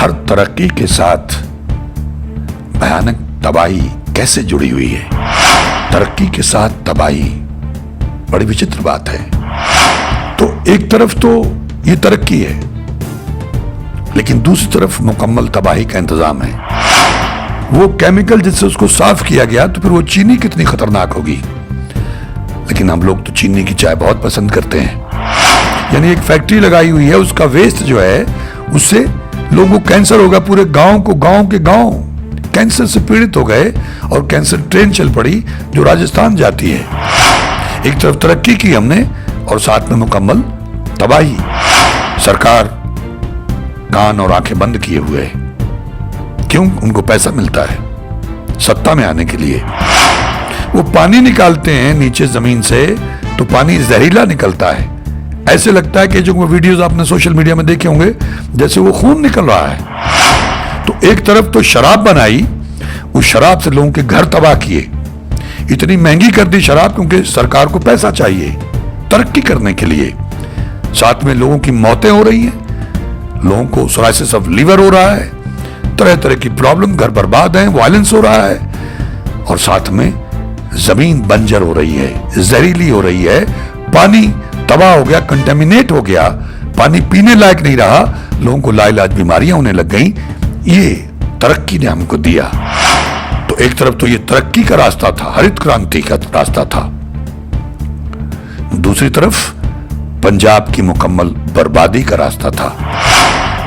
हर तरक्की के साथ भयानक तबाही कैसे जुड़ी हुई है। तरक्की के साथ तबाही बड़ी विचित्र बात है। तो एक तरफ तो ये तरक्की है, लेकिन दूसरी तरफ मुकम्मल तबाही का इंतजाम है। वो केमिकल जिससे उसको साफ किया गया, तो फिर वो चीनी कितनी खतरनाक होगी। लेकिन हम लोग तो चीनी की चाय बहुत पसंद करते हैं। यानी एक फैक्ट्री लगाई हुई है, उसका वेस्ट जो है उससे लोगों को कैंसर होगा। पूरे गांव के गांव कैंसर से पीड़ित हो गए और कैंसर ट्रेन चल पड़ी जो राजस्थान जाती है। एक तरफ तरक्की की हमने और साथ में मुकम्मल तबाही। सरकार कान और आंखें बंद किए हुए है। क्यों? उनको पैसा मिलता है सत्ता में आने के लिए। वो पानी निकालते हैं नीचे जमीन से, तो पानी जहरीला निकलता है। ऐसे लगता है कि जो वीडियोस आपने सोशल मीडिया में देखे होंगे, जैसे वो खून निकल रहा है। तो एक तरफ तो शराब बनाई, उस शराब से लोगों के घर तबाह किए। इतनी महंगी कर दी शराब क्योंकि सरकार को पैसा चाहिए तरक्की करने के लिए। साथ में लोगों की मौतें हो रही हैं, लोगों को सोराइसिस ऑफ लीवर हो रहा है, तरह तरह की प्रॉब्लम, घर बर्बाद है, वायलेंस हो रहा है, और साथ में जमीन बंजर हो रही है, जहरीली हो रही है, पानी तबाह हो गया, कंटेमिनेट हो गया, पानी पीने लायक नहीं रहा, लोगों को लाइलाज बीमारियां होने लग गई। ये तरक्की ने हमको दिया। तो एक तरफ तो ये तरक्की का रास्ता था, हरित क्रांति का रास्ता था, दूसरी तरफ पंजाब की मुकम्मल बर्बादी का रास्ता था।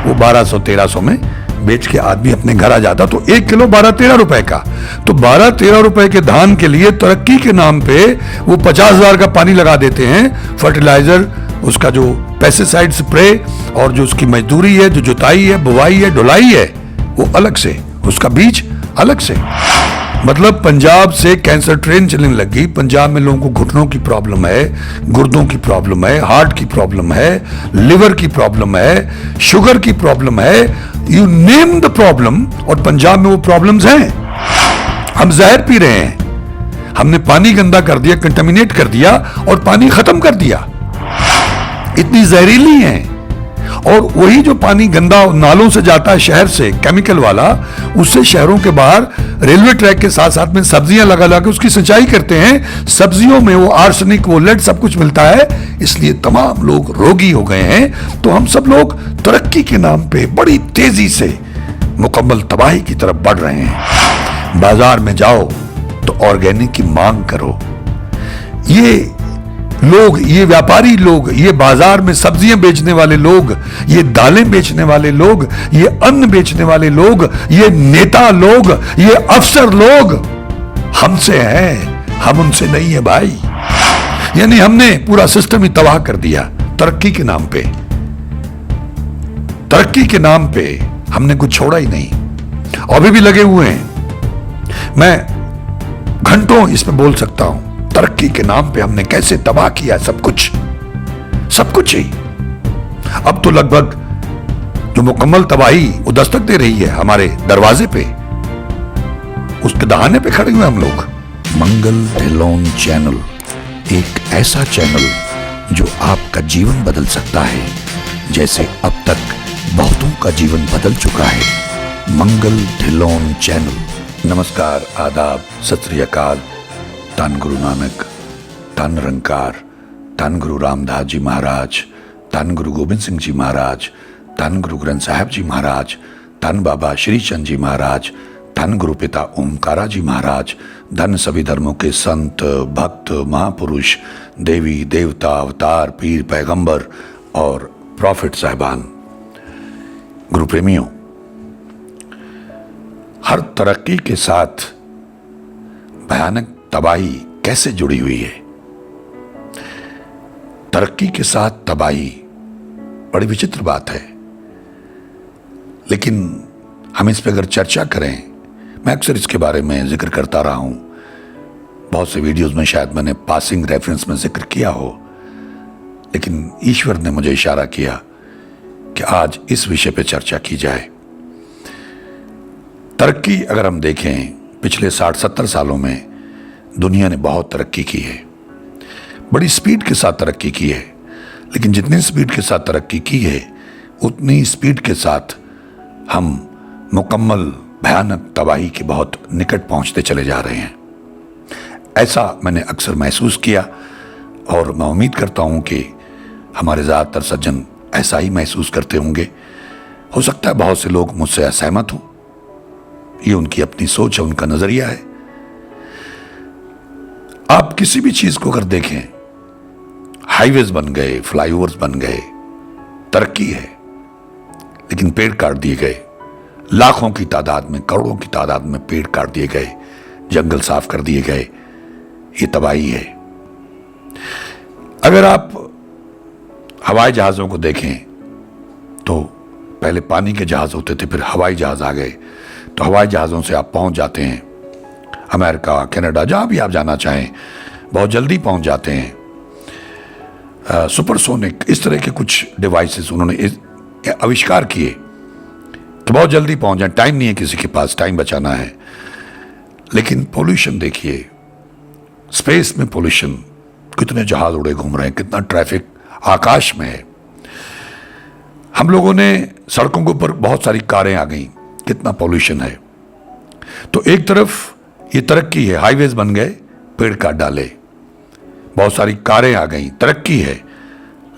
वो 1200-1300 में बेच के आदमी अपने घर आ जाता, तो 1 किलो 12-13 रुपए का। तो 12-13 रुपए के धान के लिए तरक्की के नाम पे वो 50,000 का पानी लगा देते हैं। फर्टिलाइजर, उसका जो पेस्टिसाइड स्प्रे और जो उसकी मजदूरी है, जो जुताई है, बुवाई है, ढुलाई है, वो अलग से, उसका बीज अलग से। मतलब पंजाब से कैंसर ट्रेन चलने लगी। पंजाब में लोगों को घुटनों की प्रॉब्लम है, गुर्दों की प्रॉब्लम है, हार्ट की प्रॉब्लम है, लिवर की प्रॉब्लम है, शुगर की प्रॉब्लम है, यू नेम द प्रॉब्लम। और पंजाब में वो प्रॉब्लम्स हैं। हम जहर पी रहे हैं, हमने पानी गंदा कर दिया, कंटेमिनेट कर दिया और पानी खत्म कर दिया। इतनी जहरीली है। और वही जो पानी गंदा नालों से जाता है शहर से, केमिकल वाला, उससे शहरों के बाहर रेलवे ट्रैक के साथ साथ में सब्जियां लगा के उसकी सिंचाई करते हैं। सब्जियों में वो आर्सेनिक, वो लेड, सब कुछ मिलता है, इसलिए तमाम लोग रोगी हो गए हैं। तो हम सब लोग तरक्की के नाम पे बड़ी तेजी से मुकम्मल तबाही की तरफ बढ़ रहे हैं। बाजार में जाओ तो ऑर्गेनिक की मांग करो। ये लोग, ये व्यापारी लोग, ये बाजार में सब्जियां बेचने वाले लोग, ये दालें बेचने वाले लोग, ये अन्न बेचने वाले लोग, ये नेता लोग, ये अफसर लोग हमसे हैं, हम उनसे नहीं है भाई। यानी हमने पूरा सिस्टम ही तबाह कर दिया तरक्की के नाम पे। तरक्की के नाम पे हमने कुछ छोड़ा ही नहीं। और अभी भी लगे हुए हैं। मैं घंटों इस पे बोल सकता हूं, तरक्की के नाम पे हमने कैसे तबाह किया सब कुछ ही। अब तो लगभग जो मुकम्मल तबाही वो दस्तक दे रही है हमारे दरवाजे पे, उसके दहाने पे खड़े हुए हम लोग। मंगल ढिल्लोन चैनल एक ऐसा चैनल जो आपका जीवन बदल सकता है, जैसे अब तक बहुतों का जीवन बदल चुका है। मंगल ढिल्लोन चैनल। नमस्कार, आदाब, सत श्री अकाल। धन गुरु नानक, धन निरंकार, धन गुरु रामदास जी महाराज, धन गुरु गोबिंद सिंह जी महाराज, धन गुरु ग्रंथ साहिब जी महाराज, धन बाबा श्री चंद जी महाराज, धन गुरु पिता ओमकारा जी महाराज, धन सभी धर्मों के संत, भक्त, महापुरुष, देवी देवता, अवतार, पीर, पैगंबर और प्रॉफिट साहिबान। गुरु प्रेमियों, हर तरक्की के साथ भयानक तबाही कैसे जुड़ी हुई है। तरक्की के साथ तबाही बड़ी विचित्र बात है। लेकिन हम इस पर अगर चर्चा करें, मैं अक्सर इसके बारे में जिक्र करता रहा हूं, बहुत से वीडियोस में शायद मैंने पासिंग रेफरेंस में जिक्र किया हो, लेकिन ईश्वर ने मुझे इशारा किया कि आज इस विषय पे चर्चा की जाए। तरक्की अगर हम देखें, पिछले 60-70 सालों में दुनिया ने बहुत तरक्की की है, बड़ी स्पीड के साथ तरक्की की है। लेकिन जितनी स्पीड के साथ तरक्की की है, उतनी स्पीड के साथ हम मुकम्मल भयानक तबाही के बहुत निकट पहुंचते चले जा रहे हैं। ऐसा मैंने अक्सर महसूस किया और मैं उम्मीद करता हूं कि हमारे ज़्यादातर सज्जन ऐसा ही महसूस करते होंगे। हो सकता है बहुत से लोग मुझसे असहमत हों, ये उनकी अपनी सोच है, उनका नजरिया है। आप किसी भी चीज को अगर देखें, हाईवेज बन गए, फ्लाईओवर्स बन गए, तरक्की है, लेकिन पेड़ काट दिए गए। लाखों की तादाद में, करोड़ों की तादाद में पेड़ काट दिए गए, जंगल साफ कर दिए गए, ये तबाही है। अगर आप हवाई जहाजों को देखें तो पहले पानी के जहाज होते थे, फिर हवाई जहाज आ गए, तो हवाई जहाज़ों से आप पहुंच जाते हैं अमेरिका, कनाडा, जहां भी आप जाना चाहें बहुत जल्दी पहुंच जाते हैं। सुपरसोनिक इस तरह के कुछ डिवाइसेस उन्होंने आविष्कार किए तो बहुत जल्दी पहुंच जाए। टाइम नहीं है किसी के पास, टाइम बचाना है। लेकिन पोल्यूशन देखिए, स्पेस में पोल्यूशन, कितने जहाज उड़े घूम रहे हैं, कितना ट्रैफिक आकाश में है। हम लोगों ने सड़कों के ऊपर बहुत सारी कारें आ गई, कितना पोल्यूशन है। तो एक तरफ ये तरक्की है, हाईवेज बन गए, पेड़ काट डाले, बहुत सारी कारें आ गई, तरक्की है,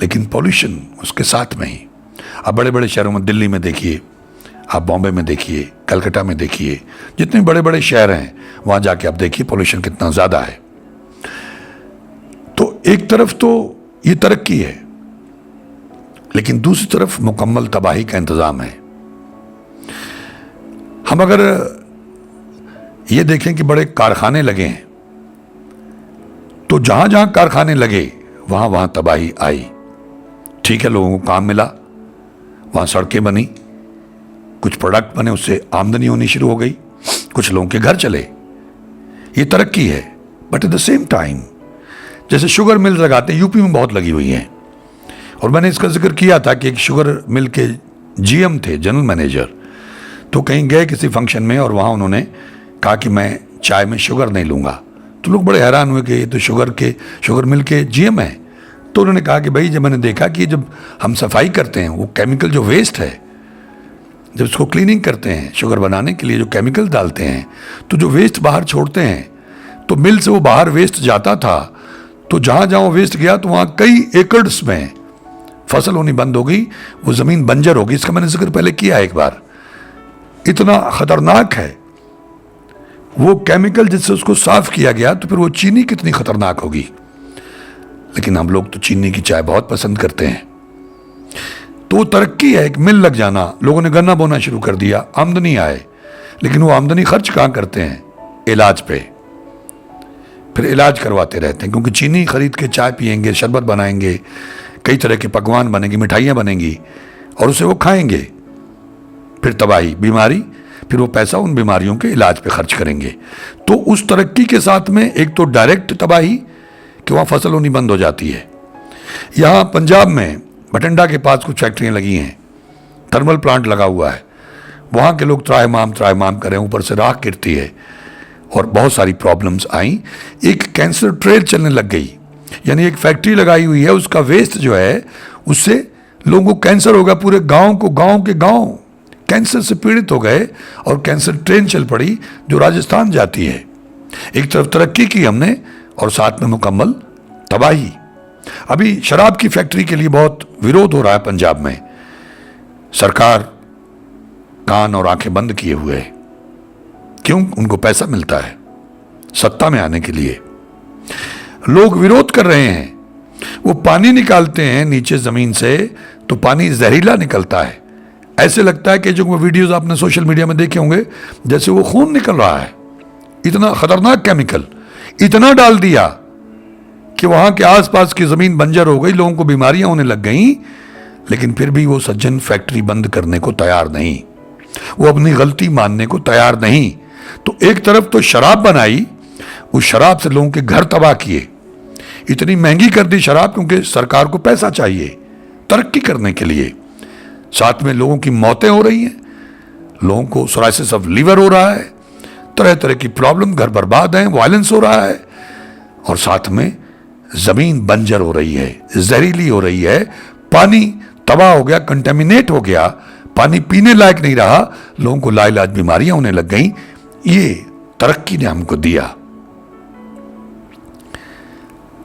लेकिन पोल्यूशन उसके साथ में ही। अब बड़े बड़े शहरों में, दिल्ली में देखिए, आप बॉम्बे में देखिए, कलकत्ता में देखिए, जितने बड़े बड़े शहर हैं वहां जाके आप देखिए पोल्यूशन कितना ज्यादा है। तो एक तरफ तो ये तरक्की है, लेकिन दूसरी तरफ मुकम्मल तबाही का इंतजाम है। हम अगर ये देखें कि बड़े कारखाने लगे हैं, तो जहां जहां कारखाने लगे वहां वहां तबाही आई। ठीक है, लोगों को काम मिला, वहां सड़कें बनी, कुछ प्रोडक्ट बने, उससे आमदनी होनी शुरू हो गई, कुछ लोगों के घर चले, ये तरक्की है। But at the same time जैसे शुगर मिल लगाते हैं, यूपी में बहुत लगी हुई हैं, और मैंने इसका जिक्र किया था कि एक शुगर मिल के जीएम थे, जनरल मैनेजर, तो कहीं गए किसी फंक्शन में और वहां उन्होंने कहा कि मैं चाय में शुगर नहीं लूंगा। तो लोग बड़े हैरान हुए कि ये तो शुगर मिल के जीएम है। तो उन्होंने कहा कि भाई, जब मैंने देखा कि जब हम सफाई करते हैं, वो केमिकल जो वेस्ट है, जब उसको क्लीनिंग करते हैं, शुगर बनाने के लिए जो केमिकल डालते हैं, तो जो वेस्ट बाहर छोड़ते हैं, तो मिल से वो बाहर वेस्ट जाता था, तो जहां जहां वो वेस्ट गया तो वहां कई एकड़्स में फसल होनी बंद हो गई, वो जमीन बंजर हो गई। इसका मैंने जिक्र पहले किया एक बार। इतना खतरनाक है वो केमिकल जिससे उसको साफ किया गया। तो फिर वो चीनी कितनी खतरनाक होगी। लेकिन हम लोग तो चीनी की चाय बहुत पसंद करते हैं। तो तरक्की है, एक मिल लग जाना, लोगों ने गन्ना बोना शुरू कर दिया, आमदनी आए, लेकिन वो आमदनी खर्च कहां करते हैं? इलाज पे। फिर इलाज करवाते रहते हैं, क्योंकि चीनी खरीद के चाय पिएंगे, शरबत बनाएंगे, कई तरह के पकवान बनेंगे, मिठाइयाँ बनेंगी, और उसे वो खाएंगे। फिर तबाही, बीमारी, फिर वो पैसा उन बीमारियों के इलाज पे खर्च करेंगे। तो उस तरक्की के साथ में एक तो डायरेक्ट तबाही कि वहाँ फसल होनी बंद हो जाती है। यहाँ पंजाब में बठिंडा के पास कुछ फैक्ट्रियाँ लगी हैं, थर्मल प्लांट लगा हुआ है, वहाँ के लोग त्राहिमाम कर रहे हैं, ऊपर से राख गिरती है और बहुत सारी प्रॉब्लम्स आई। एक कैंसर ट्रेल चलने लग गई, यानी एक फैक्ट्री लगाई हुई है, उसका वेस्ट जो है उससे लोगों को कैंसर होगा, पूरे गांव के गांव कैंसर से पीड़ित हो गए, और कैंसर ट्रेन चल पड़ी जो राजस्थान जाती है। एक तरफ तरक्की की हमने और साथ में मुकम्मल तबाही। अभी शराब की फैक्ट्री के लिए बहुत विरोध हो रहा है पंजाब में। सरकार कान और आंखें बंद किए हुए है। क्यों? उनको पैसा मिलता है सत्ता में आने के लिए। लोग विरोध कर रहे हैं। वो पानी निकालते हैं नीचे जमीन से, तो पानी जहरीला निकलता है। ऐसे लगता है कि जो वीडियोस आपने सोशल मीडिया में देखे होंगे, जैसे वो खून निकल रहा है। इतना खतरनाक केमिकल इतना डाल दिया कि वहां के आसपास की जमीन बंजर हो गई, लोगों को बीमारियां होने लग गई। लेकिन फिर भी वो सज्जन फैक्ट्री बंद करने को तैयार नहीं, वो अपनी गलती मानने को तैयार नहीं। तो एक तरफ तो शराब बनाई, उस शराब से लोगों के घर तबाह किए, इतनी महंगी कर दी शराब, क्योंकि सरकार को पैसा चाहिए तरक्की करने के लिए। साथ में लोगों की मौतें हो रही हैं, लोगों को सोराइसिस ऑफ लीवर हो रहा है, तरह तरह की प्रॉब्लम, घर बर्बाद हैं, वायलेंस हो रहा है, और साथ में जमीन बंजर हो रही है, जहरीली हो रही है, पानी तबाह हो गया, कंटेमिनेट हो गया, पानी पीने लायक नहीं रहा, लोगों को लाइलाज बीमारियां होने लग गई। ये तरक्की ने हमको दिया।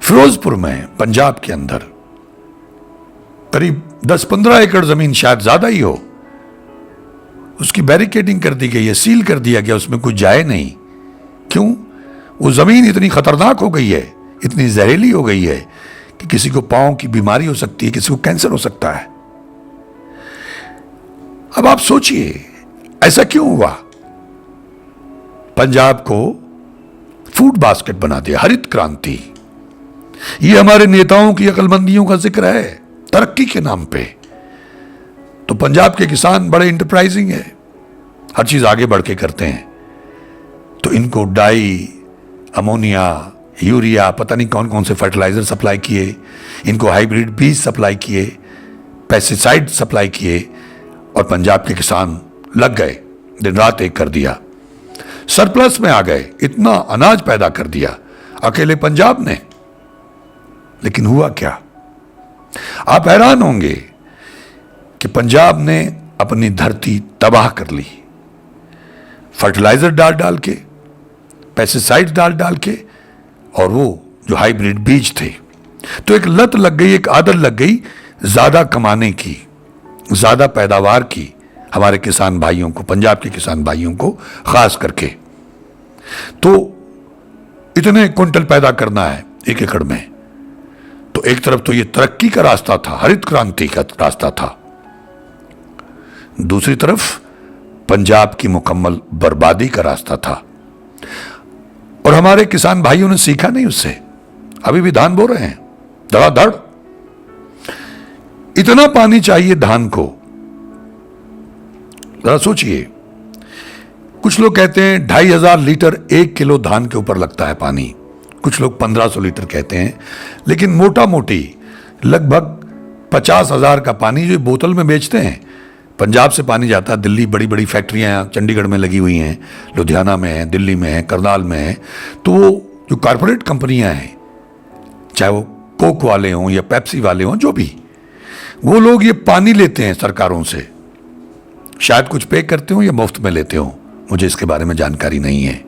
फिरोजपुर में, पंजाब के अंदर करीब 10-15 एकड़ जमीन, शायद ज्यादा ही हो, उसकी बैरिकेडिंग कर दी गई है, सील कर दिया गया, उसमें कुछ जाए नहीं। क्यों? वो जमीन इतनी खतरनाक हो गई है, इतनी जहरीली हो गई है कि किसी को पांव की बीमारी हो सकती है, किसी को कैंसर हो सकता है। अब आप सोचिए ऐसा क्यों हुआ? पंजाब को फूड बास्केट बना दिया, हरित क्रांति। ये हमारे नेताओं की अक्लमंदियों का जिक्र है तरक्की के नाम पे। तो पंजाब के किसान बड़े इंटरप्राइजिंग है, हर चीज आगे बढ़ के करते हैं। तो इनको डाई, अमोनिया, यूरिया, पता नहीं कौन कौन से फर्टिलाइजर सप्लाई किए, इनको हाइब्रिड बीज सप्लाई किए, पेस्टिसाइड सप्लाई किए, और पंजाब के किसान लग गए, दिन रात एक कर दिया, सरप्लस में आ गए, इतना अनाज पैदा कर दिया अकेले पंजाब ने। लेकिन हुआ क्या? आप हैरान होंगे कि पंजाब ने अपनी धरती तबाह कर ली, फर्टिलाइजर डाल डाल के, पेस्टिसाइड डाल डाल के, और वो जो हाइब्रिड बीज थे। तो एक लत लग गई, एक आदत लग गई ज्यादा कमाने की, ज्यादा पैदावार की, हमारे किसान भाइयों को, पंजाब के किसान भाइयों को खास करके। तो इतने क्विंटल पैदा करना है एक एकड़ में। तो एक तरफ तो ये तरक्की का रास्ता था, हरित क्रांति का रास्ता था, दूसरी तरफ पंजाब की मुकम्मल बर्बादी का रास्ता था। और हमारे किसान भाइयों ने सीखा नहीं उससे, अभी भी धान बो रहे हैं धड़ाधड़। इतना पानी चाहिए धान को, जरा सोचिए। कुछ लोग कहते हैं 2500 लीटर 1 किलो धान के ऊपर लगता है पानी, कुछ लोग 1500 लीटर कहते हैं, लेकिन मोटा मोटी लगभग 50,000 का पानी जो बोतल में बेचते हैं। पंजाब से पानी जाता है दिल्ली, बड़ी बड़ी फैक्ट्रियां चंडीगढ़ में लगी हुई हैं, लुधियाना में है, दिल्ली में है, करनाल में है। तो वो जो कारपोरेट कंपनियां हैं, चाहे वो कोक वाले हों या पेप्सी वाले हों, जो भी, वो लोग ये पानी लेते हैं सरकारों से, शायद कुछ पे करते हो या मुफ्त में लेते हो, मुझे इसके बारे में जानकारी नहीं है।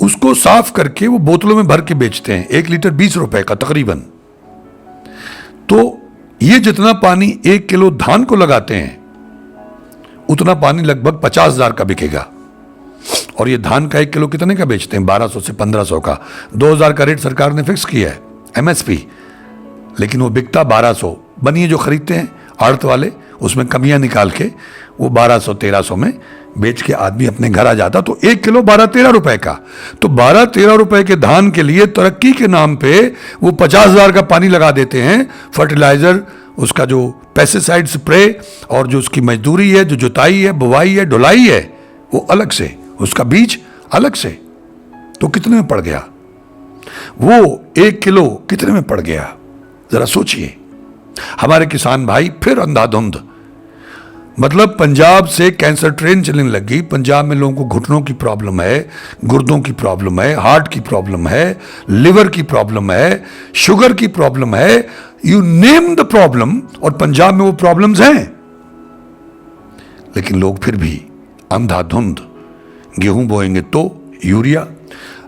उसको साफ करके वो बोतलों में भर के बेचते हैं, 1 लीटर 20 रुपए का तकरीबन। तो ये जितना पानी 1 किलो धान को लगाते हैं, उतना पानी लगभग 50,000 का बिकेगा। और ये धान का 1 किलो कितने का बेचते हैं? 1200 से 1500 का। 2000 का रेट सरकार ने फिक्स किया है, एमएसपी, लेकिन वो बिकता 1200। बनिए जो खरीदते हैं आड़त वाले, उसमें कमियां निकाल के वो 1200-1300 में बेच के आदमी अपने घर आ जाता। तो 1 किलो 12-13 रुपए का। तो 12-13 रुपए के धान के लिए तरक्की के नाम पे वो 50,000 का पानी लगा देते हैं, फर्टिलाइजर, उसका जो पेस्टिसाइड स्प्रे, और जो उसकी मजदूरी है, जो जुताई है, बुवाई है, ढुलाई है, वो अलग से, उसका बीज अलग से। तो कितने में पड़ गया वो 1 किलो? कितने में पड़ गया जरा सोचिए। हमारे किसान भाई फिर अंधाधुंध, मतलब पंजाब से कैंसर ट्रेन चलने लग गई। पंजाब में लोगों को घुटनों की प्रॉब्लम है, गुर्दों की प्रॉब्लम है, हार्ट की प्रॉब्लम है, लिवर की प्रॉब्लम है, शुगर की प्रॉब्लम है, यू नेम द प्रॉब्लम, और पंजाब में वो प्रॉब्लम्स हैं। लेकिन लोग फिर भी अंधाधुंध, गेहूं बोएंगे तो यूरिया,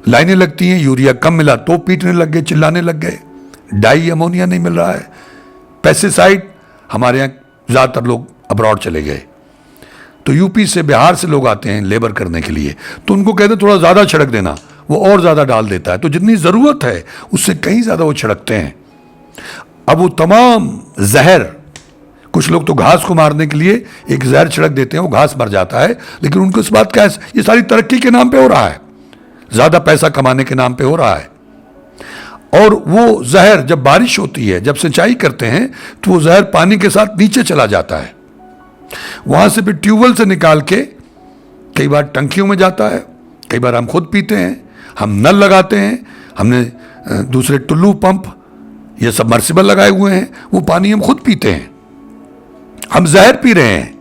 लाइनें लगती हैं, यूरिया कम मिला तो पीटने लग गए, चिल्लाने लग गए। डाई अमोनिया नहीं मिल रहा है, पेस्टिसाइड, हमारे यहाँ ज्यादातर लोग अब्रॉड चले गए। तो यूपी से, बिहार से लोग आते हैं लेबर करने के लिए, तो उनको कहते हैं थोड़ा ज्यादा छिड़क देना, वो और ज्यादा डाल देता है। तो जितनी जरूरत है उससे कहीं ज्यादा वो छिड़कते हैं। अब वो तमाम जहर, कुछ लोग तो घास को मारने के लिए एक जहर छिड़क देते हैं, वो घास मर जाता है। लेकिन उनको इस बात का, ये सारी तरक्की के नाम पे हो रहा है, ज्यादा पैसा कमाने के नाम पे हो रहा है। और वो जहर जब बारिश होती है, जब सिंचाई करते हैं, तो वो जहर पानी के साथ नीचे चला जाता है, वहां से फिर ट्यूबवेल से निकाल के कई बार टंकियों में जाता है, कई बार हम खुद पीते हैं, हम नल लगाते हैं, हमने दूसरे टुल्लू पंप ये सबमर्सिबल लगाए हुए हैं, वो पानी हम खुद पीते हैं। हम जहर पी रहे हैं,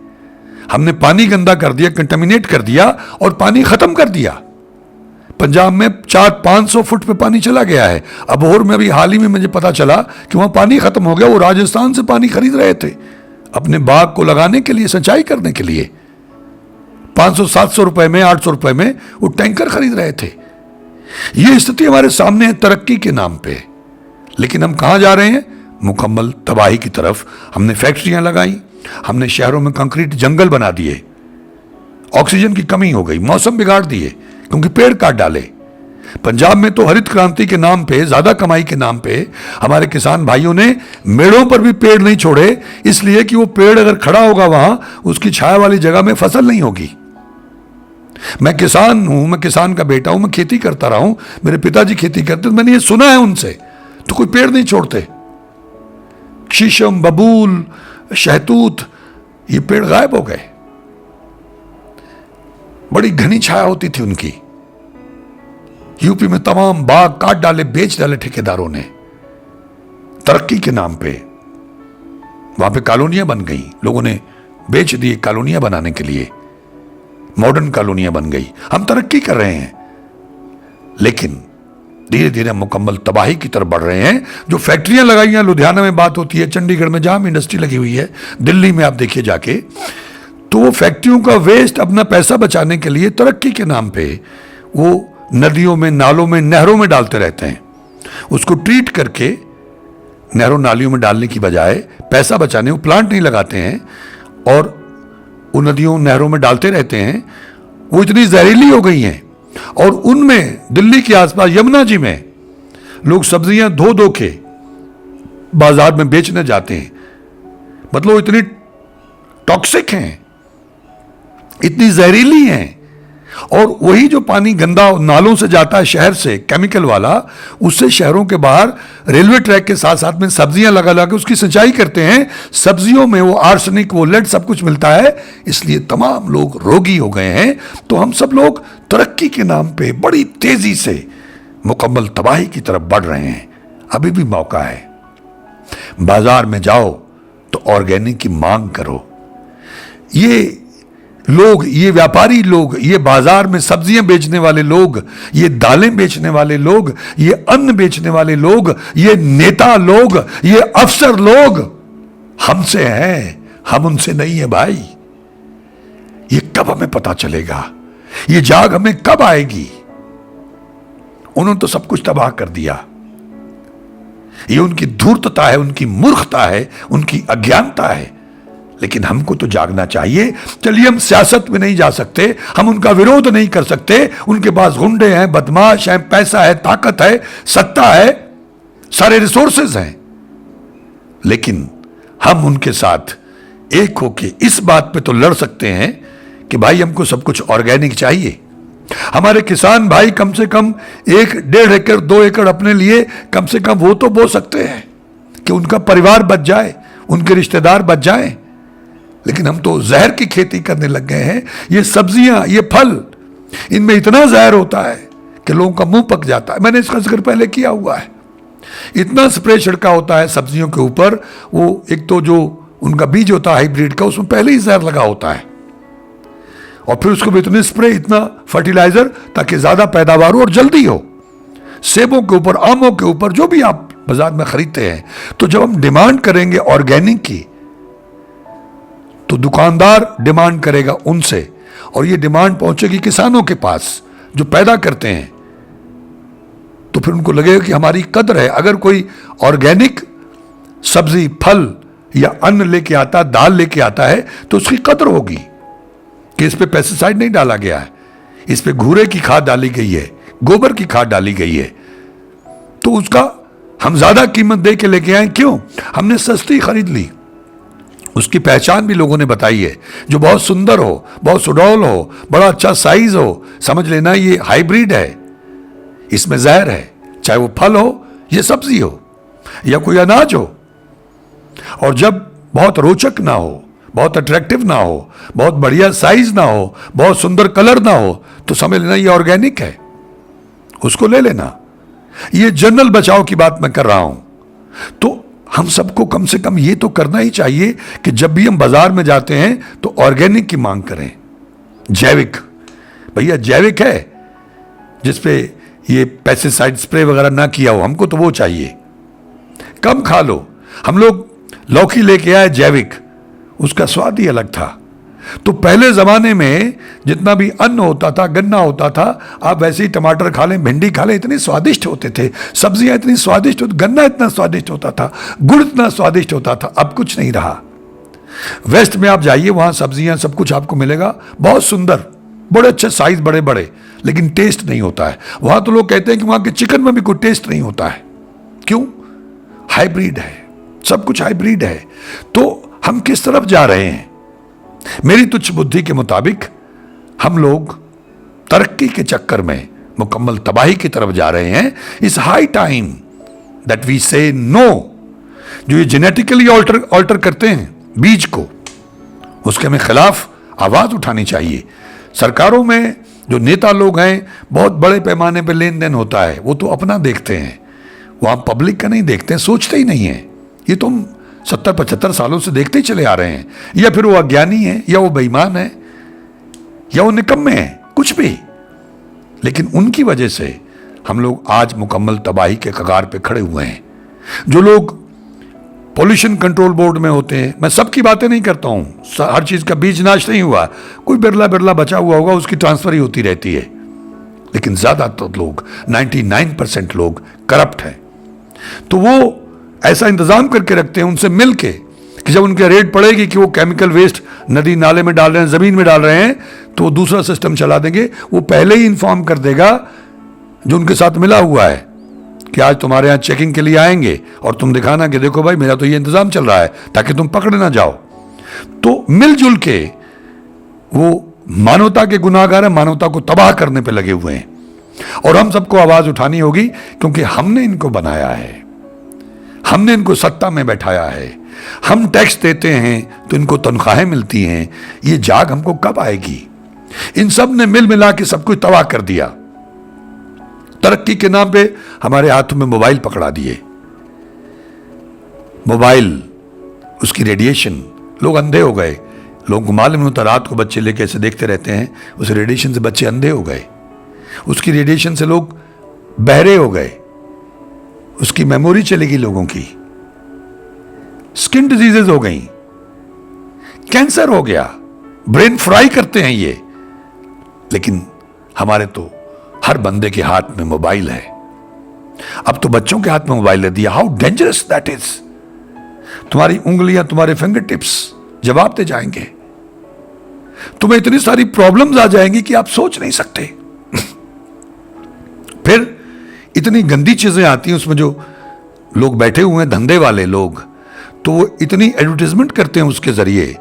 हमने पानी गंदा कर दिया, कंटामिनेट कर दिया और पानी खत्म कर दिया। पंजाब में 400-500 फुट पे पानी चला गया है। अबोहर में अभी हाल ही में मुझे पता चला कि वहां पानी खत्म हो गया, वो राजस्थान से पानी खरीद रहे थे अपने बाग को लगाने के लिए, सिंचाई करने के लिए 500-700 रुपए में, 800 रुपए में वो टैंकर खरीद रहे थे। ये स्थिति हमारे सामने है तरक्की के नाम पे। लेकिन हम कहां जा रहे हैं? मुकम्मल तबाही की तरफ। हमने फैक्ट्रियां लगाई, हमने शहरों में कंक्रीट जंगल बना दिए, ऑक्सीजन की कमी हो गई, मौसम बिगाड़ दिए क्योंकि पेड़ काट डाले। पंजाब में तो हरित क्रांति के नाम पे, ज्यादा कमाई के नाम पे हमारे किसान भाइयों ने मेड़ों पर भी पेड़ नहीं छोड़े, इसलिए कि वो पेड़ अगर खड़ा होगा वहां, उसकी छाया वाली जगह में फसल नहीं होगी। मैं किसान हूं, मैं किसान का बेटा हूं, मैं खेती करता रहा हूं, मेरे पिताजी खेती करते, मैंने ये सुना है उनसे, तो कोई पेड़ नहीं छोड़ते। शीशम, बबूल, शहतूत, ये पेड़ गायब हो गए। बड़ी घनी छाया होती थी उनकी। यूपी में तमाम बाग काट डाले, बेच डाले ठेकेदारों ने तरक्की के नाम पे। वहां पे कॉलोनियां बन गई, लोगों ने बेच दिए कॉलोनियां बनाने के लिए, मॉडर्न कॉलोनियां बन गई। हम तरक्की कर रहे हैं, लेकिन धीरे धीरे मुकम्मल तबाही की तरफ बढ़ रहे हैं। जो फैक्ट्रियां लगाई हैं, लुधियाना में बात होती है, चंडीगढ़ में जहां इंडस्ट्री लगी हुई है, दिल्ली में आप देखिए जाके, तो वो फैक्ट्रियों का वेस्ट अपना पैसा बचाने के लिए तरक्की के नाम पे वो नदियों में, नालों में, नहरों में डालते रहते हैं। उसको ट्रीट करके नहरों नालियों में डालने की बजाय पैसा बचाने वो प्लांट नहीं लगाते हैं और वो नदियों नहरों में डालते रहते हैं। वो इतनी जहरीली हो गई हैं। और उनमें दिल्ली के आसपास यमुना जी में लोग सब्जियां धो धो के बाजार में बेचने जाते हैं। मतलब वो इतनी टॉक्सिक हैं, इतनी जहरीली हैं। और वही जो पानी गंदा नालों से जाता है शहर से, केमिकल वाला, उससे शहरों के बाहर रेलवे ट्रैक के साथ साथ में सब्जियां लगा लगा के उसकी सिंचाई करते हैं। सब्जियों में वो आर्सेनिक, वो लेड सब कुछ मिलता है, इसलिए तमाम लोग रोगी हो गए हैं। तो हम सब लोग तरक्की के नाम पे बड़ी तेजी से मुकम्मल तबाही की तरफ बढ़ रहे हैं। अभी भी मौका है। बाजार में जाओ तो ऑर्गेनिक की मांग करो। ये लोग, ये व्यापारी लोग, ये बाजार में सब्जियां बेचने वाले लोग, ये दालें बेचने वाले लोग, ये अन्न बेचने वाले लोग, ये नेता लोग, ये अफसर लोग हमसे हैं, हम उनसे नहीं है भाई। ये कब हमें पता चलेगा? ये जाग हमें कब आएगी? उन्होंने तो सब कुछ तबाह कर दिया। ये उनकी धूर्तता है, उनकी मूर्खता है, उनकी अज्ञानता है। लेकिन हमको तो जागना चाहिए। चलिए, हम सियासत में नहीं जा सकते, हम उनका विरोध नहीं कर सकते, उनके पास गुंडे हैं, बदमाश हैं, पैसा है, ताकत है, सत्ता है, सारे रिसोर्सेज हैं, लेकिन हम उनके साथ एक होके इस बात पे तो लड़ सकते हैं कि भाई हमको सब कुछ ऑर्गेनिक चाहिए। हमारे किसान भाई कम से कम 1-1.5 एकड़ 2 एकड़ अपने लिए कम से कम वो तो बो सकते हैं कि उनका परिवार बच जाए, उनके रिश्तेदार बच जाएं। लेकिन हम तो जहर की खेती करने लग गए हैं। ये सब्जियां, ये फल, इनमें इतना जहर होता है कि लोगों का मुंह पक जाता है। मैंने इसका जिक्र पहले किया हुआ है। इतना स्प्रे छिड़का होता है सब्जियों के ऊपर, वो एक तो जो उनका बीज होता है हाइब्रिड का, उसमें पहले ही जहर लगा होता है, और फिर उसको भी इतने स्प्रे, इतना फर्टिलाइजर, ताकि ज्यादा पैदावार हो और जल्दी हो। सेबों के ऊपर, आमों के ऊपर, जो भी आप बाजार में खरीदते हैं। तो जब हम डिमांड करेंगे ऑर्गेनिक की, तो दुकानदार डिमांड करेगा उनसे, और ये डिमांड पहुंचेगी किसानों के पास जो पैदा करते हैं। तो फिर उनको लगेगा कि हमारी कदर है। अगर कोई ऑर्गेनिक सब्जी, फल या अन्न लेके आता, दाल लेके आता है, तो उसकी कदर होगी कि इस पे पेस्टिसाइड नहीं डाला गया है, इस पे घूरे की खाद डाली गई है, गोबर की खाद डाली गई है। तो उसका हम ज्यादा कीमत दे के लेके आए। क्यों? हमने सस्ती खरीद ली। उसकी पहचान भी लोगों ने बताई है, जो बहुत सुंदर हो, बहुत सुडौल हो, बड़ा अच्छा साइज हो, समझ लेना ये हाइब्रिड है, इसमें जहर है। चाहे वो फल हो, ये सब्जी हो, या कोई अनाज हो। और जब बहुत रोचक ना हो, बहुत अट्रैक्टिव ना हो, बहुत बढ़िया साइज ना हो, बहुत सुंदर कलर ना हो, तो समझ लेना ये ऑर्गेनिक है, उसको ले लेना। ये जनरल बचाव की बात मैं कर रहा हूं। तो हम सबको कम से कम ये तो करना ही चाहिए कि जब भी हम बाजार में जाते हैं तो ऑर्गेनिक की मांग करें। जैविक, भैया जैविक है जिसपे ये पेस्टिसाइड स्प्रे वगैरह ना किया हो, हमको तो वो चाहिए। कम खा लो। हम लोग लौकी लेके आए जैविक, उसका स्वाद ही अलग था। तो पहले जमाने में जितना भी अन्न होता था, गन्ना होता था, आप वैसे ही टमाटर खा लें, भिंडी खा लें, इतने स्वादिष्ट होते थे, सब्जियां इतनी स्वादिष्ट होती, गन्ना इतना स्वादिष्ट होता था, गुड़ इतना स्वादिष्ट होता था। अब कुछ नहीं रहा। वेस्ट में आप जाइए, वहां सब्जियां सब कुछ आपको मिलेगा, बहुत सुंदर, बड़े अच्छे साइज, बड़े बड़े, लेकिन टेस्ट नहीं होता है। वहां तो लोग कहते हैं कि वहां के चिकन में भी कोई टेस्ट नहीं होता है। क्यों? हाइब्रिड है, सब कुछ हाइब्रिड है। तो हम किस तरफ जा रहे हैं? मेरी तुच्छ बुद्धि के मुताबिक हम लोग तरक्की के चक्कर में मुकम्मल तबाही की तरफ जा रहे हैं। इस हाई टाइम दैट वी से नो। जो ये जेनेटिकली ऑल्टर करते हैं बीज को, उसके हमें खिलाफ आवाज उठानी चाहिए। सरकारों में जो नेता लोग हैं, बहुत बड़े पैमाने पर लेन देन होता है, वो तो अपना देखते हैं, वो आप पब्लिक का नहीं देखते हैं, सोचते ही नहीं है। ये तुम 70-75 सालों से देखते ही चले आ रहे हैं। या फिर वो अज्ञानी है, या वो बेईमान है, या वो निकम्मे हैं, कुछ भी। लेकिन उनकी वजह से हम लोग आज मुकम्मल तबाही के कगार पे खड़े हुए हैं। जो लोग पॉल्यूशन कंट्रोल बोर्ड में होते हैं, मैं सबकी बातें नहीं करता हूं, हर चीज का बीज नाश नहीं हुआ, कोई बिरला बिरला बचा हुआ होगा, उसकी ट्रांसफर ही होती रहती है। लेकिन ज्यादातर लोग, 99% लोग करप्ट हैं। तो वो ऐसा इंतजाम करके रखते हैं उनसे मिलके कि जब उनके रेड पड़ेगी कि वो केमिकल वेस्ट नदी नाले में डाल रहे हैं, जमीन में डाल रहे हैं, तो वो दूसरा सिस्टम चला देंगे। वो पहले ही इंफॉर्म कर देगा जो उनके साथ मिला हुआ है कि आज तुम्हारे यहां चेकिंग के लिए आएंगे और तुम दिखाना कि देखो भाई मेरा तो ये इंतजाम चल रहा है, ताकि तुम पकड़े ना जाओ। तो मिलजुल के वो मानवता के गुनाहगार है, मानवता को तबाह करने पे लगे हुए हैं। और हम सबको आवाज उठानी होगी, क्योंकि हमने इनको बनाया है, हमने इनको सत्ता में बैठाया है, हम टैक्स देते हैं तो इनको तनख्वाहें मिलती हैं। ये जाग हमको कब आएगी? इन सब ने मिल मिला के सब कुछ तबाह कर दिया। तरक्की के नाम पे हमारे हाथों में मोबाइल पकड़ा दिए। मोबाइल, उसकी रेडिएशन, लोग अंधे हो गए। लोगों को मालूम होता, रात को बच्चे लेके ऐसे देखते रहते हैं, उस रेडिएशन से बच्चे अंधे हो गए, उसकी रेडिएशन से लोग बहरे हो गए, उसकी मेमोरी चलेगी लोगों की, स्किन डिजीजेज हो गई, कैंसर हो गया, ब्रेन फ्राई करते हैं ये। लेकिन हमारे तो हर बंदे के हाथ में मोबाइल है। अब तो बच्चों के हाथ में मोबाइल दे दिया। How dangerous that is. तुम्हारी उंगलियां, तुम्हारे फिंगर टिप्स जवाब दे जाएंगे। तुम्हें इतनी सारी प्रॉब्लम्स आ जाएंगी कि आप सोच नहीं सकते। फिर इतनी गंदी चीजें आती हैं उसमें, जो लोग बैठे हुए हैं धंधे वाले लोग, तो वो इतनी एडवर्टाइजमेंट करते हैं उसके जरिए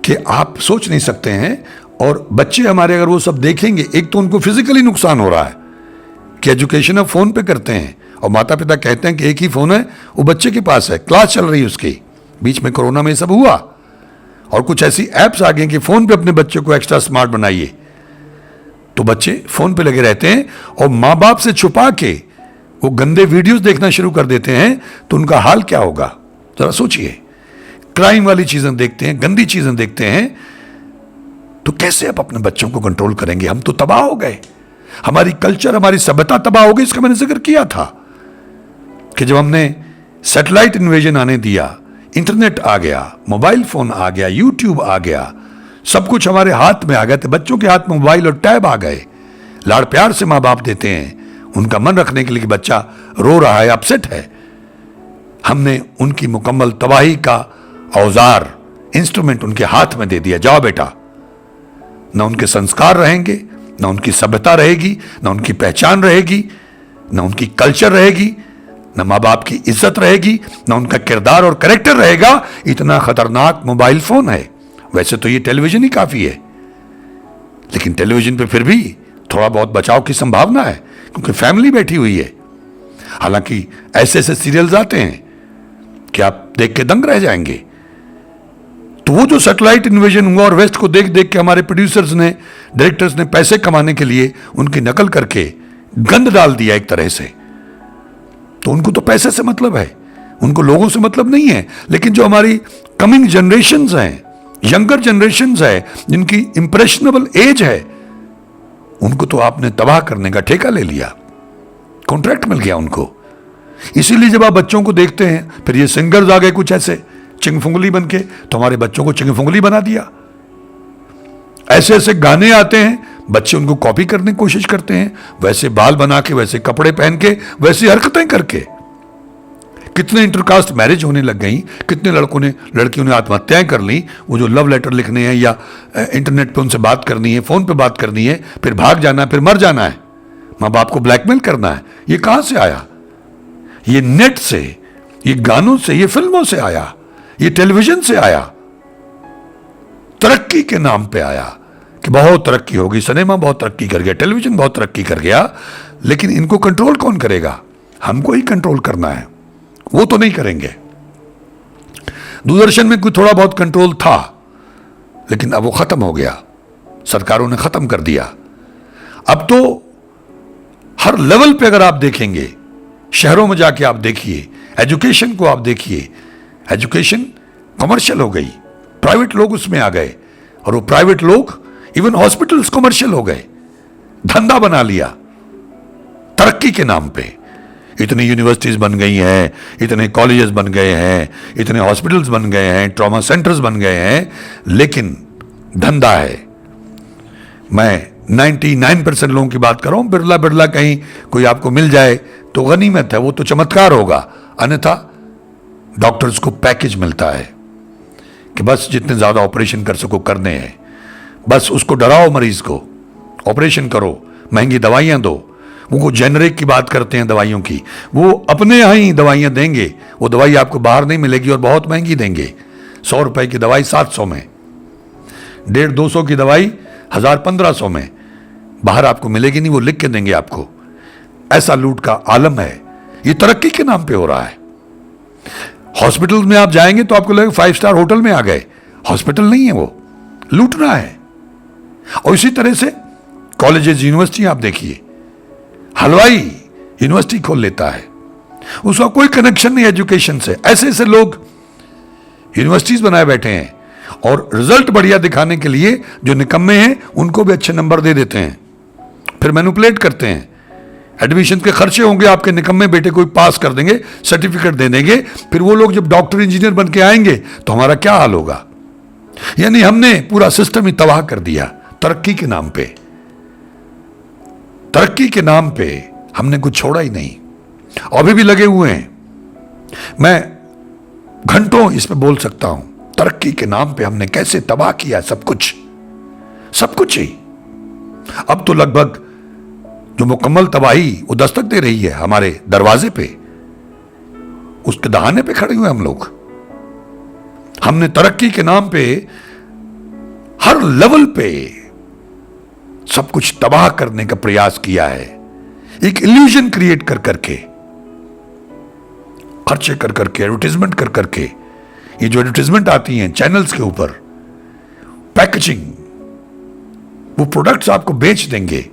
कि आप सोच नहीं सकते हैं। और बच्चे हमारे अगर वो सब देखेंगे, एक तो उनको फिजिकली नुकसान हो रहा है कि एजुकेशन अब फोन पे करते हैं, और माता पिता कहते हैं कि एक ही फोन है वो बच्चे के पास है, क्लास चल रही है उसकी। बीच में कोरोना में ये सब हुआ, और कुछ ऐसी एप्स आ गई कि फोन पे अपने बच्चे को एक्स्ट्रा स्मार्ट बनाइए। तो बच्चे फोन पे लगे रहते हैं, और माँ बाप से छुपा के वो गंदे वीडियोस देखना शुरू कर देते हैं। तो उनका हाल क्या होगा जरा सोचिए। क्राइम वाली चीजें देखते हैं, गंदी चीजें देखते हैं, तो कैसे आप अपने बच्चों को कंट्रोल करेंगे? हम तो तबाह हो गए, हमारी कल्चर, हमारी सभ्यता तबाह हो गई। इसका मैंने जिक्र किया था कि जब हमने सैटेलाइट इन्वेजन आने दिया, इंटरनेट आ गया, मोबाइल फोन आ गया, यूट्यूब आ गया, सब कुछ हमारे हाथ में आ गया। तो बच्चों के हाथ में मोबाइल और टैब आ गए। लाड़ प्यार से माँ बाप देते हैं उनका मन रखने के लिए कि बच्चा रो रहा है, अपसेट है। हमने उनकी मुकम्मल तबाही का औजार, इंस्ट्रूमेंट उनके हाथ में दे दिया। जाओ बेटा, ना उनके संस्कार रहेंगे, ना उनकी सभ्यता रहेगी, ना उनकी पहचान रहेगी, ना उनकी कल्चर रहेगी, ना माँ बाप की इज्जत रहेगी, ना उनका किरदार और कैरेक्टर रहेगा। इतना खतरनाक मोबाइल फोन है। वैसे तो ये टेलीविजन ही काफी है, लेकिन टेलीविजन पे फिर भी थोड़ा बहुत बचाव की संभावना है, क्योंकि फैमिली बैठी हुई है। हालांकि ऐसे ऐसे सीरियल्स आते हैं कि आप देख के दंग रह जाएंगे। तो वो जो सैटेलाइट इन्वेजन हुआ और वेस्ट को देख देख के हमारे प्रोड्यूसर्स ने, डायरेक्टर्स ने पैसे कमाने के लिए उनकी नकल करके गंद डाल दिया एक तरह से। तो उनको तो पैसे से मतलब है, उनको लोगों से मतलब नहीं है। लेकिन जो हमारी कमिंग जनरेशंस हैं, यंगर जनरेशंस है, जिनकी इंप्रेशनेबल एज है, उनको तो आपने तबाह करने का ठेका ले लिया, कॉन्ट्रैक्ट मिल गया उनको। इसीलिए जब आप बच्चों को देखते हैं, फिर ये सिंगर्स आ गए कुछ ऐसे, चिंगफुंगली बन के, तो हमारे बच्चों को चिंगफुंगली बना दिया। ऐसे ऐसे गाने आते हैं, बच्चे उनको कॉपी करने की कोशिश करते हैं, वैसे बाल बना के, वैसे कपड़े पहन के, वैसी हरकतें करके। कितने इंटरकास्ट मैरिज होने लग गई, कितने लड़कियों ने आत्महत्याएं कर ली। वो जो लव लेटर लिखने हैं या इंटरनेट पे उनसे बात करनी है, फोन पे बात करनी है, फिर भाग जाना है, फिर मर जाना है, माँ बाप को ब्लैकमेल करना है। ये कहां से आया? ये नेट से, ये गानों से, ये फिल्मों से आया, ये टेलीविजन से आया, तरक्की के नाम पे आया कि बहुत तरक्की होगी, सिनेमा बहुत तरक्की कर गया, टेलीविजन बहुत तरक्की कर गया। लेकिन इनको कंट्रोल कौन करेगा? हमको ही कंट्रोल करना है, वो तो नहीं करेंगे। दूरदर्शन में कुछ थोड़ा बहुत कंट्रोल था, लेकिन अब वो खत्म हो गया, सरकारों ने खत्म कर दिया। अब तो हर लेवल पे अगर आप देखेंगे, शहरों में जाके आप देखिए, एजुकेशन को आप देखिए, एजुकेशन कमर्शियल हो गई, प्राइवेट लोग उसमें आ गए, और वो प्राइवेट लोग इवन हॉस्पिटल्स कमर्शियल हो गए, धंधा बना लिया तरक्की के नाम पे। इतनी यूनिवर्सिटीज बन गई हैं, इतने कॉलेजेस बन गए हैं, इतने हॉस्पिटल्स बन गए हैं, ट्रॉमा सेंटर्स बन गए हैं, लेकिन धंधा है। मैं 99% लोगों की बात कर रहा हूं, बिरला बिरला कहीं कोई आपको मिल जाए तो गनीमत है, वो तो चमत्कार होगा। अन्यथा डॉक्टर्स को पैकेज मिलता है कि बस जितने ज्यादा ऑपरेशन कर सको करने हैं, बस उसको डराओ, मरीज को ऑपरेशन करो, महंगी दवाइयां दो। वो जेनरिक की बात करते हैं दवाइयों की, वो अपने यहाँ ही दवाइयां देंगे, वो दवाई आपको बाहर नहीं मिलेगी और बहुत महंगी देंगे। 100 रुपए की दवाई 700 में, 150-200 की दवाई 1000-1500 में, बाहर आपको मिलेगी नहीं, वो लिख के देंगे आपको। ऐसा लूट का आलम है, ये तरक्की के नाम पे हो रहा है। हॉस्पिटल में आप जाएंगे तो आपको लगेगा 5 स्टार होटल में आ गए, हॉस्पिटल नहीं है, वो लूटना है। और इसी तरह से कॉलेजेस, यूनिवर्सिटी आप देखिए, हलवाई यूनिवर्सिटी खोल लेता है, उसका कोई कनेक्शन नहीं एजुकेशन से। ऐसे ऐसे लोग यूनिवर्सिटीज बनाए बैठे हैं, और रिजल्ट बढ़िया दिखाने के लिए जो निकम्मे हैं उनको भी अच्छे नंबर दे देते हैं, फिर मैनिपुलेट करते हैं। एडमिशन के खर्चे होंगे, आपके निकम्मे बेटे को पास कर देंगे, सर्टिफिकेट दे देंगे, फिर वो लोग जब डॉक्टर इंजीनियर बन के आएंगे तो हमारा क्या हाल होगा? यानी हमने पूरा सिस्टम ही तबाह कर दिया तरक्की के नाम पे। तरक्की के नाम पे हमने कुछ छोड़ा ही नहीं, अभी भी लगे हुए हैं। मैं घंटों इस पे बोल सकता हूं, तरक्की के नाम पे हमने कैसे तबाह किया सब कुछ, सब कुछ ही। अब तो लगभग जो मुकम्मल तबाही वो दस्तक दे रही है हमारे दरवाजे पे, उसके दहाने पे खड़े हुए हम लोग। हमने तरक्की के नाम पे हर लेवल पे सब कुछ तबाह करने का प्रयास किया है, एक इल्यूजन क्रिएट कर करके, खर्चे कर करके, एडवर्टाइजमेंट कर करके। ये जो एडवर्टाइजमेंट आती हैं चैनल्स के ऊपर, पैकेजिंग, वो प्रोडक्ट्स आपको बेच देंगे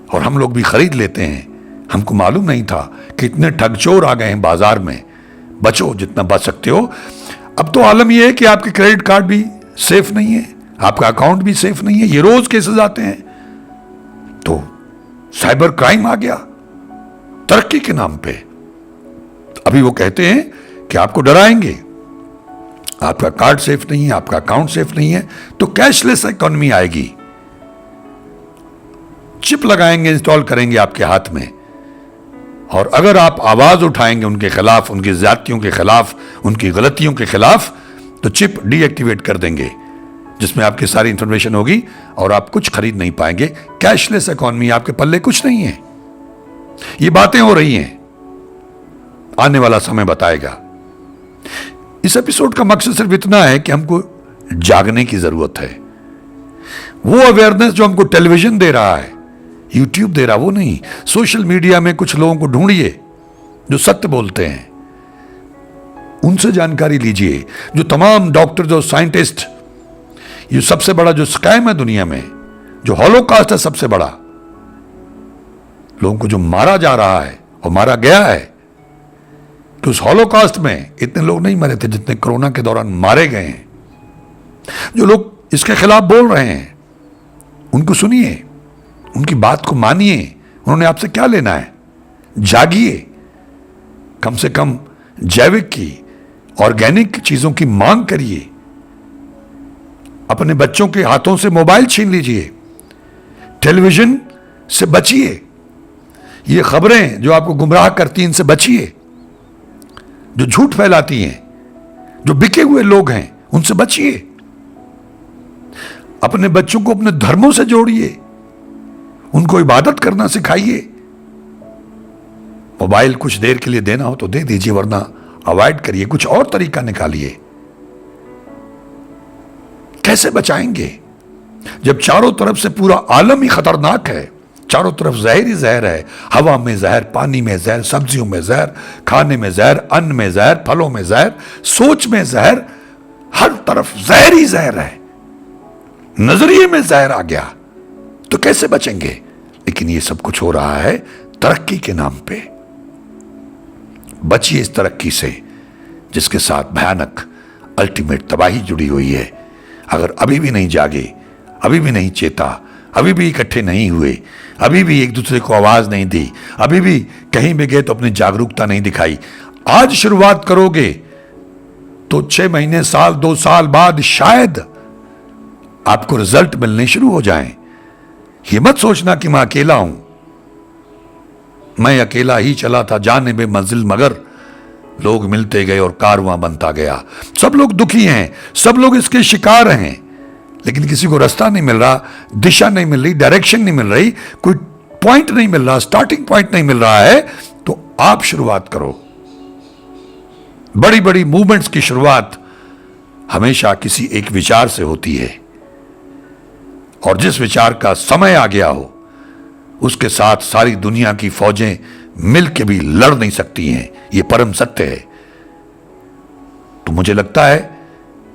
और हम लोग भी खरीद लेते हैं। हमको मालूम नहीं था कि इतने ठगचोर आ गए हैं बाजार में। बचो जितना बच सकते हो। अब तो आलम यह है कि आपके क्रेडिट कार्ड भी सेफ नहीं है, आपका अकाउंट भी सेफ नहीं है, ये रोज केसेस आते हैं। तो साइबर क्राइम आ गया तरक्की के नाम पे। अभी वो कहते हैं कि आपको डराएंगे, आपका कार्ड सेफ नहीं है, आपका अकाउंट सेफ नहीं है, तो कैशलेस इकोनॉमी आएगी। चिप लगाएंगे, इंस्टॉल करेंगे आपके हाथ में, और अगर आप आवाज उठाएंगे उनके खिलाफ, उनकी ज्यादतियों के खिलाफ, उनकी गलतियों के खिलाफ, तो चिप डीएक्टिवेट कर देंगे, जिसमें आपकी सारी इंफॉर्मेशन होगी और आप कुछ खरीद नहीं पाएंगे। कैशलेस इकोनॉमी, आपके पल्ले कुछ नहीं है। ये बातें हो रही हैं, आने वाला समय बताएगा। इस एपिसोड का मकसद सिर्फ इतना है कि हमको जागने की जरूरत है। वो अवेयरनेस जो हमको टेलीविजन दे रहा है, यूट्यूब दे रहा, वो नहीं। सोशल मीडिया में कुछ लोगों को ढूंढिए जो सत्य बोलते हैं, उनसे जानकारी लीजिए। जो तमाम डॉक्टर और साइंटिस्ट, ये सबसे बड़ा जो स्कैम है दुनिया में, जो हॉलोकास्ट है सबसे बड़ा, लोगों को जो मारा जा रहा है और मारा गया है, कि उस हॉलोकास्ट में इतने लोग नहीं मरे थे जितने कोरोना के दौरान मारे गए हैं। जो लोग इसके खिलाफ बोल रहे हैं, उनको सुनिए, उनकी बात को मानिए। उन्होंने आपसे क्या लेना है? जागिए, कम से कम जैविक की ऑर्गेनिक चीजों की मांग करिए, अपने बच्चों के हाथों से मोबाइल छीन लीजिए, टेलीविजन से बचिए, ये खबरें जो आपको गुमराह करती हैं इनसे बचिए, जो झूठ फैलाती हैं, जो बिके हुए लोग हैं उनसे बचिए, अपने बच्चों को अपने धर्मों से जोड़िए, उनको इबादत करना सिखाइए। मोबाइल कुछ देर के लिए देना हो तो दे दीजिए, वरना अवॉइड करिए, कुछ और तरीका निकालिए। कैसे बचाएंगे जब चारों तरफ से पूरा आलम ही खतरनाक है, चारों तरफ जहर ही जहर है, हवा में जहर, पानी में जहर, सब्जियों में जहर, खाने में जहर, अन्न में जहर, फलों में जहर, सोच में जहर, हर तरफ जहर ही जहर है, नजरिए में जहर आ गया, तो कैसे बचेंगे? लेकिन ये सब कुछ हो रहा है तरक्की के नाम पे। बचिए इस तरक्की से जिसके साथ भयानक अल्टीमेट तबाही जुड़ी हुई है। अगर अभी भी नहीं जागे, अभी भी नहीं चेता, अभी भी इकट्ठे नहीं हुए, अभी भी एक दूसरे को आवाज नहीं दी, अभी भी कहीं भी गए तो अपनी जागरूकता नहीं दिखाई, आज शुरुआत करोगे तो 6 महीने, साल, 2 साल बाद शायद आपको रिजल्ट मिलने शुरू हो जाएं। ये मत सोचना कि मैं अकेला हूं, मैं अकेला ही चला था जाने बे मंजिल, मगर लोग मिलते गए और कारवां बनता गया। सब लोग दुखी हैं, सब लोग इसके शिकार हैं, लेकिन किसी को रास्ता नहीं मिल रहा, दिशा नहीं मिल रही, डायरेक्शन नहीं मिल रही, कोई पॉइंट नहीं मिल रहा, स्टार्टिंग पॉइंट नहीं मिल रहा है। तो आप शुरुआत करो। बड़ी बड़ी मूवमेंट्स की शुरुआत हमेशा किसी एक विचार से होती है, और जिस विचार का समय आ गया हो उसके साथ सारी दुनिया की फौजें मिलकर भी लड़ नहीं सकती हैं, यह परम सत्य है। तो मुझे लगता है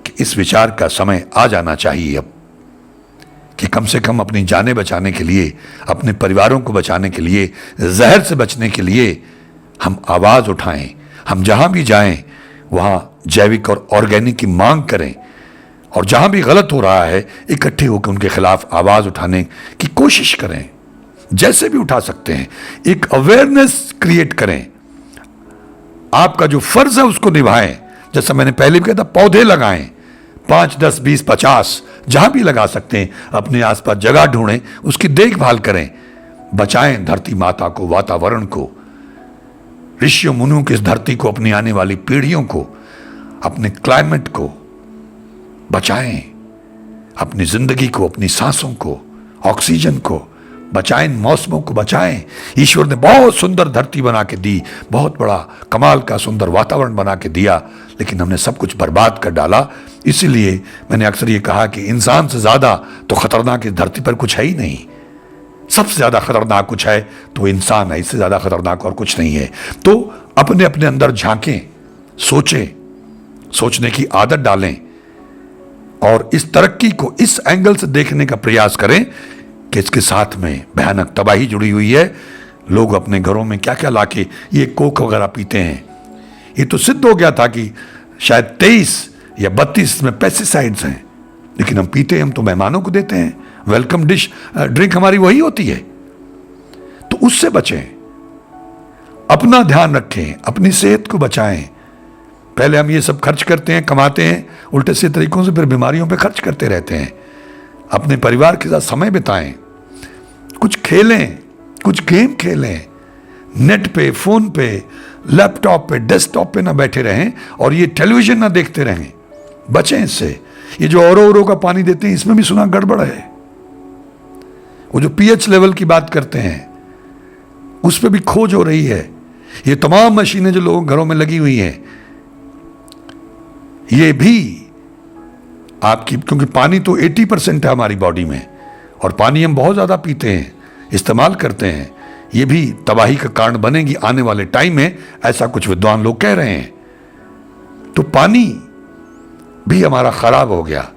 कि इस विचार का समय आ जाना चाहिए अब, कि कम से कम अपनी जानें बचाने के लिए, अपने परिवारों को बचाने के लिए, जहर से बचने के लिए हम आवाज उठाएं। हम जहां भी जाएं वहां जैविक और ऑर्गेनिक की मांग करें, और जहां भी गलत हो रहा है इकट्ठे होकर उनके खिलाफ आवाज उठाने की कोशिश करें, जैसे भी उठा सकते हैं। एक अवेयरनेस क्रिएट करें, आपका जो फर्ज है उसको निभाएं। जैसा मैंने पहले भी कहा था, पौधे लगाएं, 5, 10, 20, 50 जहां भी लगा सकते हैं, अपने आसपास जगह ढूंढें, उसकी देखभाल करें, बचाएं धरती माता को, वातावरण को, ऋषियों मुनियों की इस धरती को, अपनी आने वाली पीढ़ियों को, अपने क्लाइमेट को बचाएं, अपनी जिंदगी को, अपनी सांसों को, ऑक्सीजन को बचाएं, मौसमों को बचाएं। ईश्वर ने बहुत सुंदर धरती बना के दी, बहुत बड़ा कमाल का सुंदर वातावरण बना के दिया, लेकिन हमने सब कुछ बर्बाद कर डाला। इसीलिए मैंने अक्सर ये कहा कि इंसान से ज्यादा तो खतरनाक इस धरती पर कुछ है ही नहीं। सबसे ज्यादा खतरनाक कुछ है तो इंसान है, इससे ज्यादा खतरनाक और कुछ नहीं है। तो अपने अपने अंदर झांकें, सोचें, सोचने की आदत डालें, और इस तरक्की को इस एंगल से देखने का प्रयास करें कि इसके साथ में भयानक तबाही जुड़ी हुई है। लोग अपने घरों में क्या क्या लाके ये कोक वगैरह पीते हैं। ये तो सिद्ध हो गया था कि शायद 23 या 32 में पेस्टिसाइड्स हैं, लेकिन हम पीते हैं, हम तो मेहमानों को देते हैं। वेलकम डिश ड्रिंक हमारी वही होती है। तो उससे बचें, अपना ध्यान रखें, अपनी सेहत को बचाएं। पहले हम ये सब खर्च करते हैं, कमाते हैं, उल्टे से तरीकों से फिर बीमारियों पे खर्च करते रहते हैं। अपने परिवार के साथ समय बिताएं, कुछ खेलें, कुछ गेम खेलें, नेट पे, फोन पे, लैपटॉप पे, डेस्कटॉप पे ना बैठे रहें, और ये टेलीविजन ना देखते रहें। बचें इससे। ये जो औरो का पानी देते हैं, इसमें भी सुना गड़बड़ है। वो जो पीएच लेवल की बात करते हैं, उस पर भी खोज हो रही है। ये तमाम मशीनें जो लोगों घरों में लगी हुई हैं, ये भी आपकी, क्योंकि पानी तो 80% है हमारी बॉडी में, और पानी हम बहुत ज्यादा पीते हैं, इस्तेमाल करते हैं, ये भी तबाही का कारण बनेगी आने वाले टाइम में, ऐसा कुछ विद्वान लोग कह रहे हैं। तो पानी भी हमारा खराब हो गया।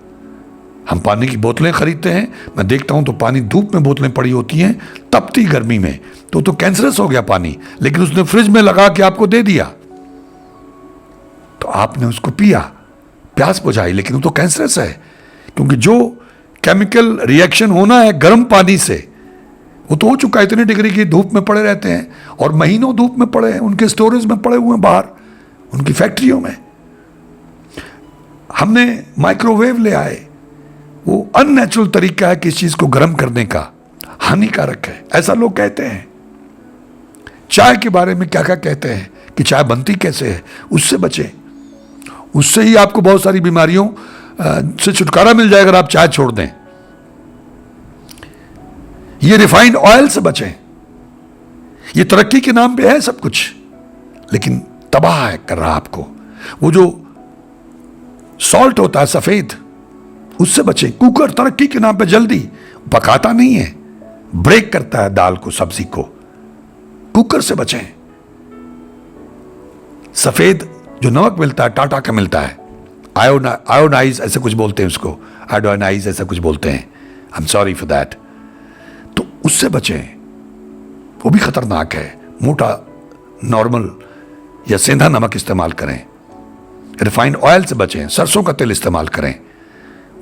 हम पानी की बोतलें खरीदते हैं, मैं देखता हूं तो पानी धूप में बोतलें पड़ी होती हैं, तपती गर्मी में, तो कैंसरस हो गया पानी। लेकिन उसने फ्रिज में लगा के आपको दे दिया, तो आपने उसको पिया, प्यास बुझाई, लेकिन वो तो कैंसरस है। क्योंकि जो केमिकल रिएक्शन होना है गर्म पानी से, वो तो हो चुका है। इतने डिग्री की धूप में पड़े रहते हैं, और महीनों धूप में पड़े हैं, उनके स्टोरेज में पड़े हुए हैं बाहर, उनकी फैक्ट्रियों में। हमने माइक्रोवेव ले आए, वो अननेचुरल तरीका है किसी चीज को गर्म करने का, हानिकारक है, ऐसा लोग कहते हैं। चाय के बारे में क्या क्या कहते हैं कि चाय बनती कैसे है, उससे बचें। उससे ही आपको बहुत सारी बीमारियों से छुटकारा मिल जाएगा अगर आप चाय छोड़ दें। ये रिफाइंड ऑयल से बचें। ये तरक्की के नाम पे है सब कुछ, लेकिन तबाह है कर रहा आपको। वो जो सॉल्ट होता है सफेद, उससे बचें। कुकर तरक्की के नाम पे जल्दी पकाता नहीं है, ब्रेक करता है दाल को, सब्जी को। कुकर से बचें। सफेद जो नमक मिलता है टाटा का मिलता है, आयोनाइज ऐसे कुछ बोलते हैं उसको, आयोनाइज ऐसा कुछ बोलते हैं, I am sorry for that. तो उससे बचें, वो भी खतरनाक है। मोटा नॉर्मल या सेंधा नमक इस्तेमाल करें। रिफाइंड ऑयल से बचें, सरसों का तेल इस्तेमाल करें,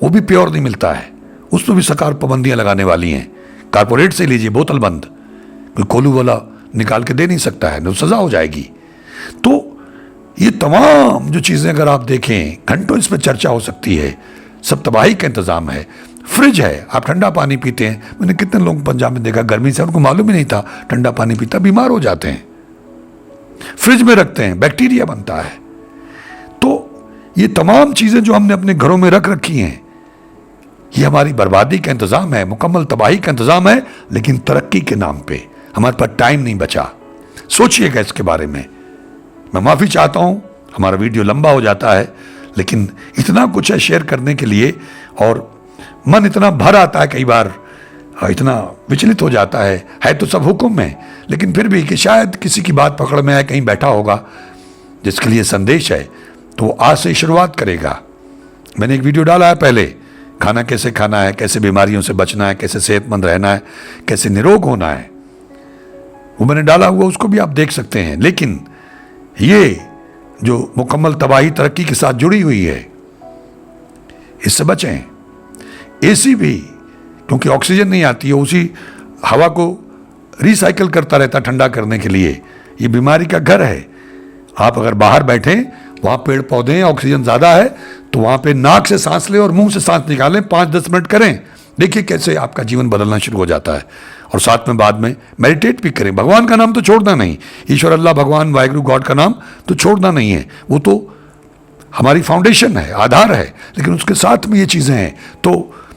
वो भी प्योर नहीं मिलता है, उसमें भी सरकार पाबंदियां लगाने वाली हैं। कारपोरेट से लीजिए बोतल बंद, कोई कोलू वाला निकाल के दे नहीं सकता है, तो सजा हो जाएगी। तो ये तमाम जो चीजें अगर आप देखें, घंटों इस पर चर्चा हो सकती है, सब तबाही का इंतजाम है। फ्रिज है, आप ठंडा पानी पीते हैं, मैंने कितने लोग पंजाब में देखा गर्मी से उनको मालूम ही नहीं था ठंडा पानी पीता, बीमार हो जाते हैं। फ्रिज में रखते हैं, बैक्टीरिया बनता है। तो ये तमाम चीजें जो हमने अपने घरों में रख रखी हैं, ये हमारी बर्बादी का इंतजाम है, मुकम्मल तबाही का इंतजाम है। लेकिन तरक्की के नाम पे हमारे पास टाइम नहीं बचा। सोचिएगा इसके बारे में। मैं माफी चाहता हूं, हमारा वीडियो लंबा हो जाता है, लेकिन इतना कुछ है शेयर करने के लिए, और मन इतना भर आता है कई बार, इतना विचलित हो जाता है तो सब हुक्म में, लेकिन फिर भी कि शायद किसी की बात पकड़ में आए, कहीं बैठा होगा जिसके लिए संदेश है, तो आज से शुरुआत करेगा। मैंने एक वीडियो डाला है पहले, खाना कैसे खाना है, कैसे बीमारियों से बचना है, कैसे सेहतमंद रहना है, कैसे निरोग होना है, वो मैंने डाला हुआ, उसको भी आप देख सकते हैं। लेकिन ये जो मुकम्मल तबाही तरक्की के साथ जुड़ी हुई है, इससे बचें। एसी भी, क्योंकि ऑक्सीजन नहीं आती है, उसी हवा को रिसाइकल करता रहता ठंडा करने के लिए। ये बीमारी का घर है। आप अगर बाहर बैठें, वहां पेड़ पौधे हैं, ऑक्सीजन ज्यादा है, तो वहां पे नाक से सांस लें और मुंह से सांस निकालें, 5-10 मिनट करें, देखिए कैसे आपका जीवन बदलना शुरू हो जाता है। और साथ में बाद में मेडिटेट भी करें। भगवान का नाम तो छोड़ना नहीं, ईश्वर अल्लाह भगवान वाहिगुरु गॉड का नाम तो छोड़ना नहीं है, वो तो हमारी फाउंडेशन है, आधार है, लेकिन उसके साथ में ये चीजें हैं। तो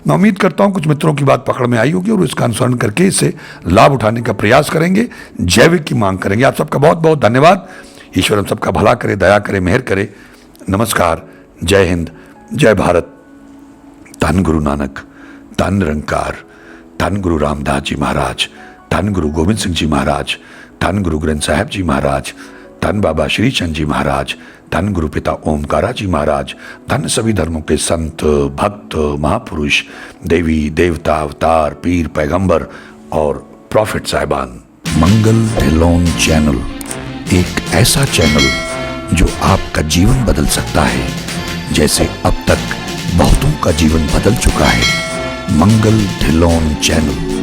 मैं उम्मीद करता हूं कुछ मित्रों की बात पकड़ में आई होगी और इसका अनुसरण करके इससे लाभ उठाने का प्रयास करेंगे, जैविक की मांग करेंगे। आप सबका बहुत बहुत धन्यवाद। ईश्वर हम सबका भला करे, दया करे, मेहर करे। नमस्कार, जय हिंद, जय भारत। धन गुरु नानक, धन निरंकार, धन गुरु रामदास जी महाराज, धन गुरु गोविंद सिंह जी महाराज, धन गुरु ग्रंथ साहिब जी महाराज, धन बाबा श्री चंद जी महाराज, धन गुरु पिता ओमकारा जी महाराज, धन सभी धर्मों के संत, भक्त, महापुरुष, देवी देवता, अवतार, पीर, पैगंबर और प्रॉफिट साहिबान। मंगल ढिल्लोन चैनल एक ऐसा चैनल जो आपका जीवन बदल सकता है, जैसे अब तक बहुतों का जीवन बदल चुका है। मंगल ढिल्लोन चैनल।